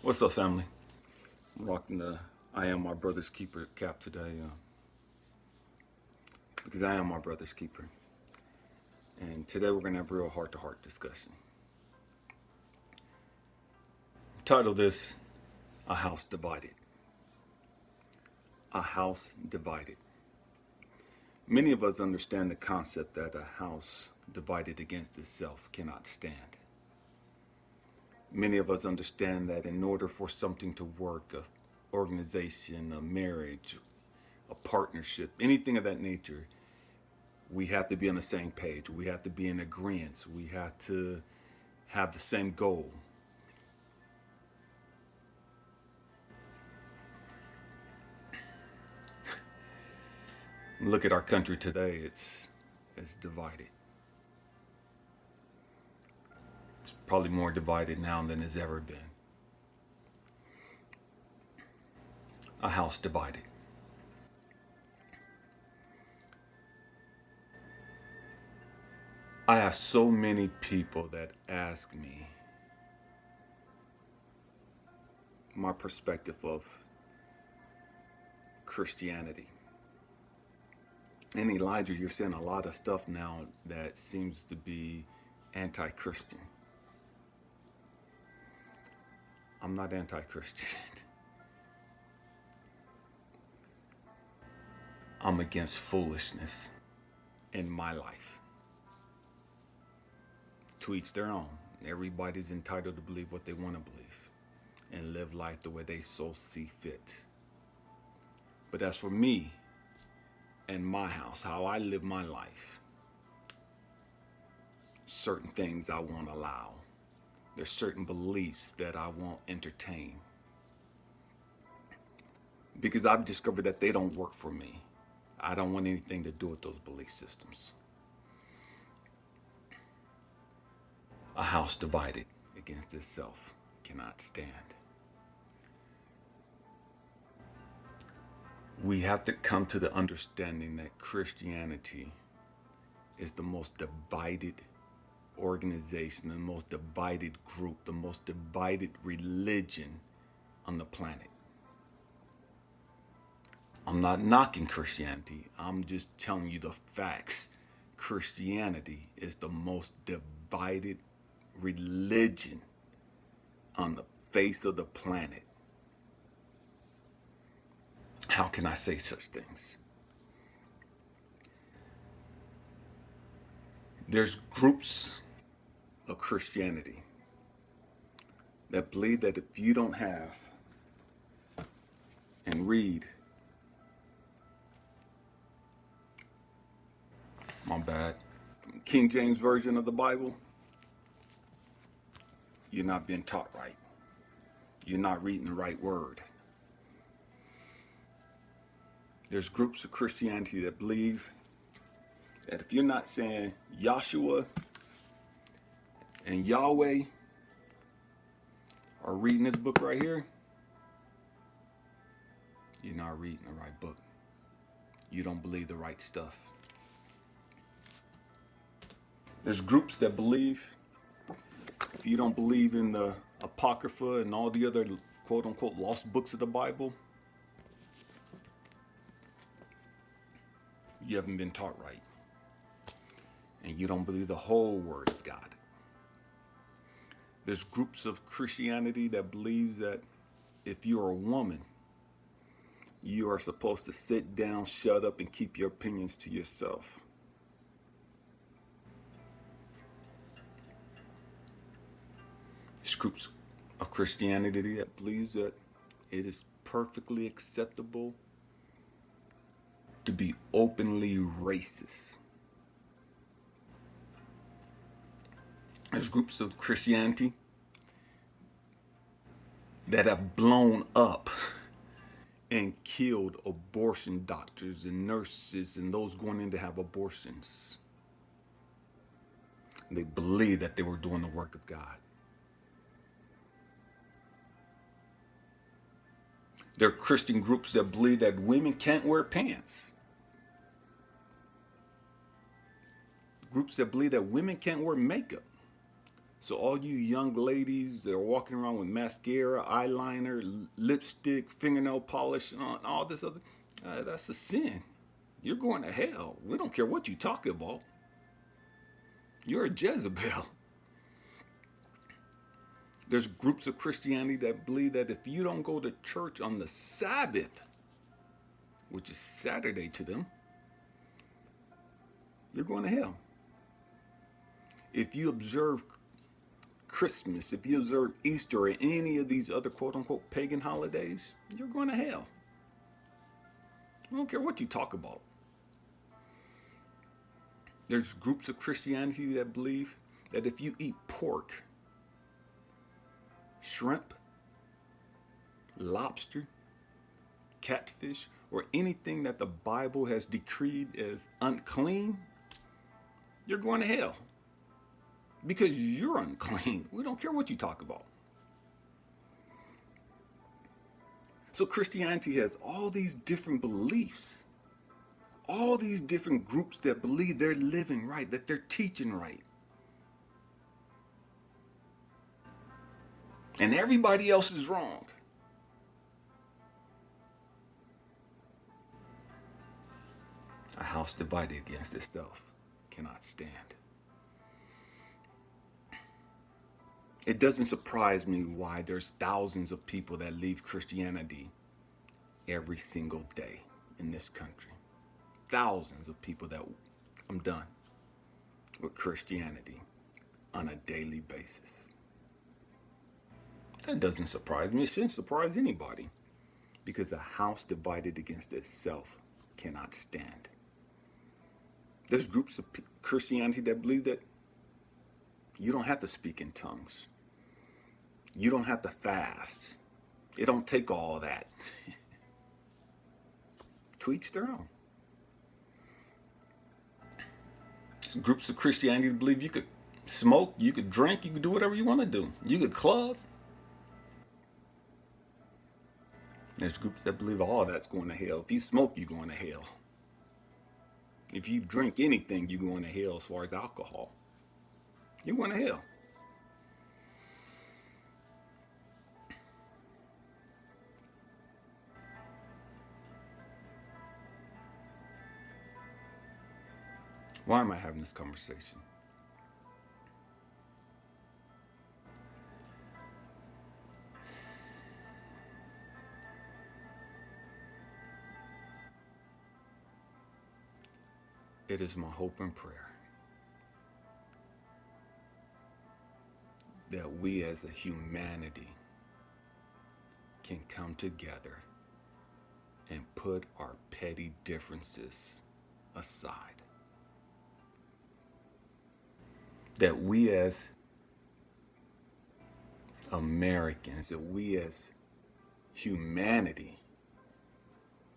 What's up, family? I'm rocking the I Am My Brother's Keeper cap today because I am my brother's keeper. And today we're going to have a real heart to heart discussion. Title this A House Divided. A House Divided. Many of us understand the concept that a house divided against itself cannot stand. Many of us understand that in order for something to work, a organization, a marriage, a partnership, anything of that nature, we have to be on the same page. We have to be in agreement. We have to have the same goal. Look at our country today. It's divided. It's probably more divided now than it's ever been. A house divided. I have so many people that ask me my perspective of Christianity. And Elijah, you're saying a lot of stuff now that seems to be anti-Christian. I'm not anti-Christian. I'm against foolishness in my life. To each their own. Everybody's entitled to believe what they want to believe and live life the way they so see fit. But as for me and my house, how I live my life, certain things I won't allow. There's certain beliefs that I won't entertain. Because I've discovered that they don't work for me. I don't want anything to do with those belief systems. A house divided against itself cannot stand. We have to come to the understanding that Christianity is the most divided organization, the most divided group, the most divided religion on the planet. I'm not knocking Christianity. I'm just telling you the facts. Christianity is the most divided religion on the face of the planet. How can I say such things? There's groups of Christianity that believe that if you don't have and read, my bad, King James Version of the Bible, you're not being taught right. You're not reading the right word. There's groups of Christianity that believe that if you're not saying Yahshua and Yahweh are reading this book right here, you're not reading the right book. You don't believe the right stuff. There's groups that believe if you don't believe in the Apocrypha and all the other quote unquote lost books of the Bible, you haven't been taught right. And you don't believe the whole Word of God. There's groups of Christianity that believes that if you're a woman, you are supposed to sit down, shut up, and keep your opinions to yourself. There's groups of Christianity that believes that it is perfectly acceptable to be openly racist. There's groups of Christianity that have blown up and killed abortion doctors and nurses and those going in to have abortions. They believed that they were doing the work of God. There are Christian groups that believe that women can't wear pants. Groups that believe that women can't wear makeup. So all you young ladies that are walking around with mascara, eyeliner, lipstick, fingernail polish on, all this other, that's a sin. You're going to hell. We don't care what you talk about. You're a Jezebel. There's groups of Christianity that believe that if you don't go to church on the Sabbath, which is Saturday to them, you're going to hell. If you observe Christmas, if you observe Easter or any of these other quote unquote pagan holidays, you're going to hell. I don't care what you talk about. There's groups of Christianity that believe that if you eat pork, shrimp, lobster, catfish, or anything that the Bible has decreed as unclean, you're going to hell. Because you're unclean. We don't care what you talk about. So Christianity has all these different beliefs, all these different groups that believe they're living right, that they're teaching right. And everybody else is wrong. A house divided against itself cannot stand. It doesn't surprise me why there's thousands of people that leave Christianity every single day in this country. Thousands of people that I'm done with Christianity on a daily basis. That doesn't surprise me. It shouldn't surprise anybody, because a house divided against itself cannot stand. There's groups of Christianity that believe that you don't have to speak in tongues. You don't have to fast. It don't take all that. To each their own. Groups of Christianity that believe you could smoke, you could drink, you could do whatever you want to do. You could club. There's groups that believe all that's going to hell. If you smoke, you're going to hell. If you drink anything, you're going to hell as far as alcohol. You're going to hell. Why am I having this conversation? It is my hope and prayer that we as a humanity can come together and put our petty differences aside. That we as Americans, that we as humanity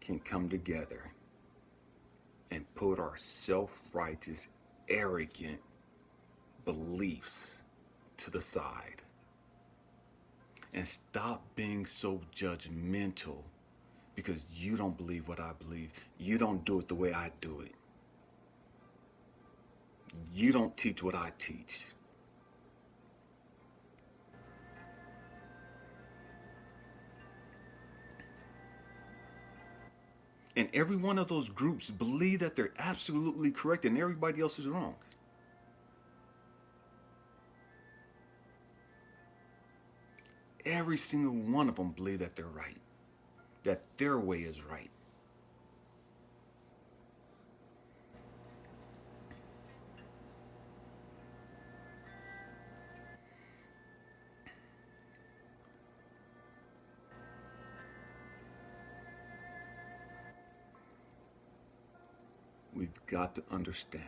can come together and put our self-righteous, arrogant beliefs to the side and stop being so judgmental because you don't believe what I believe. You don't do it the way I do it. You don't teach what I teach. And every one of those groups believe that they're absolutely correct and everybody else is wrong. Every single one of them believe that they're right, that their way is right. We've got to understand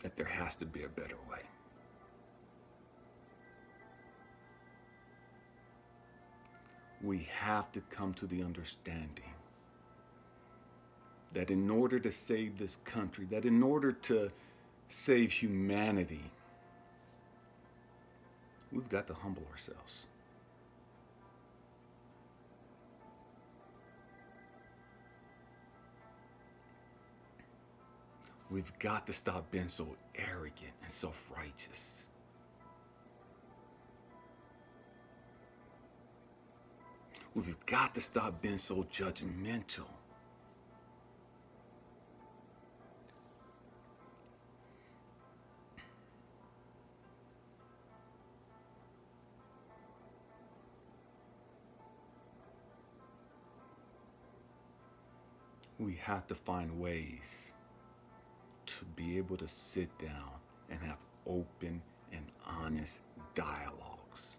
that there has to be a better way. We have to come to the understanding that in order to save this country, that in order to save humanity, we've got to humble ourselves. We've got to stop being so arrogant and self-righteous. We've got to stop being so judgmental. We have to find ways to be able to sit down and have open and honest dialogues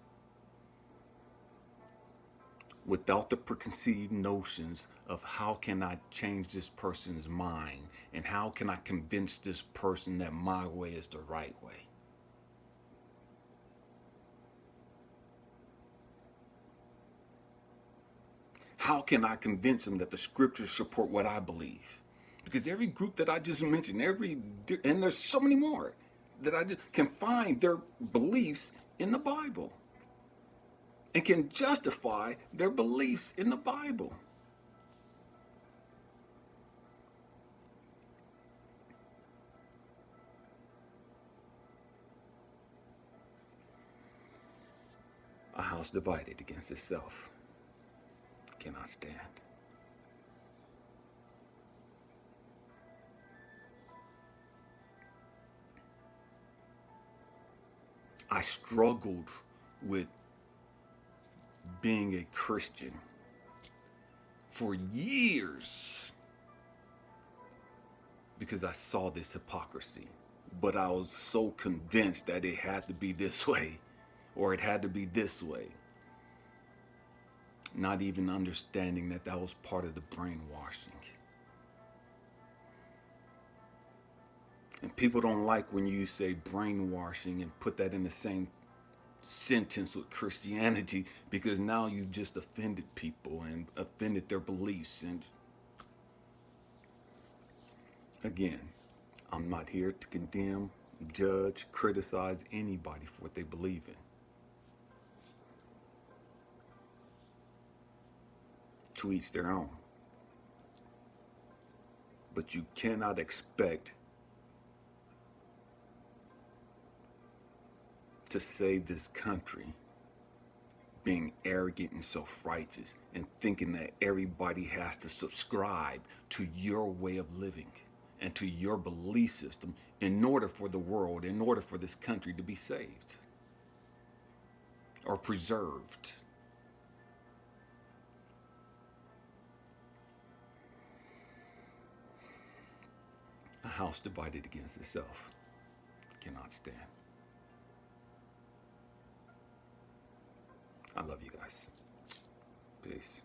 without the preconceived notions of how can I change this person's mind and how can I convince this person that my way is the right way. How can I convince them that the scriptures support what I believe? Because every group that I just mentioned, and there's so many more that I can find their beliefs in the Bible and can justify their beliefs in the Bible. A house divided against itself cannot stand. I struggled with being a Christian for years because I saw this hypocrisy. But I was so convinced that it had to be this way or it had to be this way. Not even understanding that that was part of the brainwashing. And people don't like when you say brainwashing and put that in the same sentence with Christianity, because now you've just offended people and offended their beliefs. And again, I'm not here to condemn, judge, criticize anybody for what they believe in. To each their own. But you cannot expect to save this country being arrogant and self-righteous and thinking that everybody has to subscribe to your way of living and to your belief system in order for the world, in order for this country to be saved or preserved. A house divided against itself cannot stand. I love you guys. Peace.